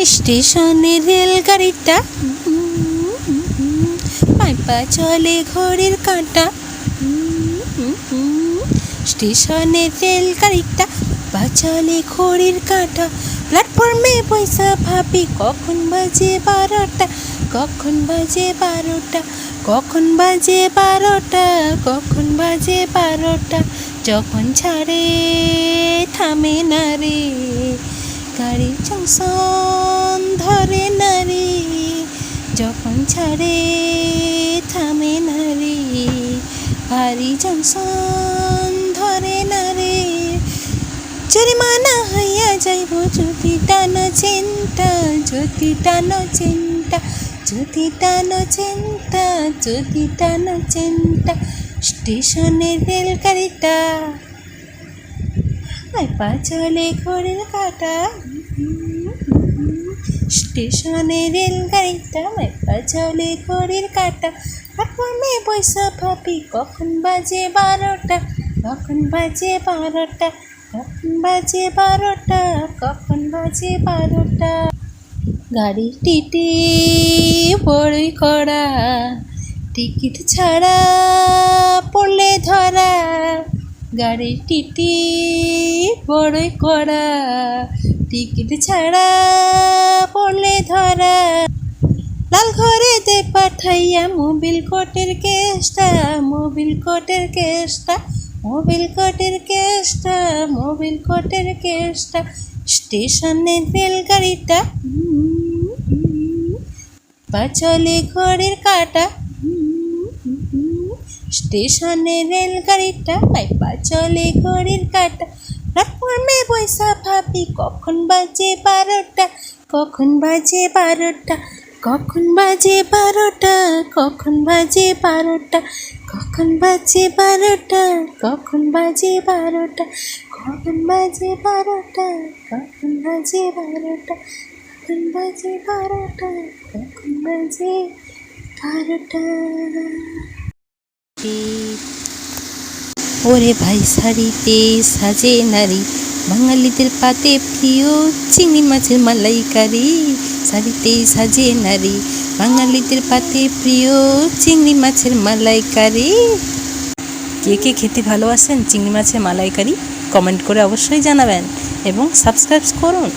স্টেশনে রেলগাড়িটা পাইপা চলে ঘড়ির কাঁটা। স্টেশনে রেলগাড়িটা পা চলে ঘড়ির কাঁটা। প্ল্যাটফর্মে পয়সা ভাবি কখন বাজে 12টা, কখন বাজে 12টা, কখন বাজে 12টা, কখন বাজে 12টা। যখন ছাড়ে থামে না রে, গাড়ি জংশন ধরে না রে। যখন ছাড়ে থামে না রে, গাড়ি জংশন ধরে না রে। জরিমানা হইয়া যাইব যদি টানো চেনটা, যদি টানো চেনটা, যদি টানো চেনটা, যদি টানো চেনটা। স্টেশনের রেলগাড়িটা পা চলে ঘড়ির কাঁটা। স্টেশনে রেলগাড়িটা পা চলে ঘড়ির কাঁটা। প্ল্যাটফর্মে পয়সা ভাবি কখন বাজে 12টা, কখন বাজে 12টা, কখন বাজে 12টা, কখন বাজে 12টা। গাড়ির টিটি বড়ই কড়া, টিকিট ছাড়া পড়লে ধরা। গাড়ির টিটি বড়ই কড়া, টিকিট ছাড়া পড়লে ধরা। লাল ঘরেতে পাঠাইয়া মোবিল কোর্টের কেসটা, মোবিল কোর্টের কেসটা, মোবিল কোর্টের কেসটা, মোবিল কোর্টের কেসটা। স্টেশনের রেলগাড়িটা পা চলে ঘড়ির কাঁটা। স্টেশনের রেলগাড়িটা পা চলে ঘড়ির কাঁটা। প্ল্যাটফর্মে পয়সা ভাবি কখন বাজে 12টা, কখন বাজে 12টা, কখন বাজে 12টা, কখন বাজে 12টা, কখন বাজে 12টা, কখন বাজে 12টা, কখন বাজে 12টা, কখন বাজে 12টা, কখন বাজে 12টা, কখন বাজে 12টা। ওরে ভাই শাড়িতে সাজে নারী, বাঙালিদের পাতে প্রিয় চিংড়ি মাছের মালাইকারি। শাড়িতে সাজে নারী, বাঙালিদের পাতে প্রিয় চিংড়ি মাছের মালাইকারি। কে কে খেতে ভালোবাসেন চিংড়ি মাছের মালাইকারি কমেন্ট করে অবশ্যই জানাবেন এবং সাবস্ক্রাইব করুন।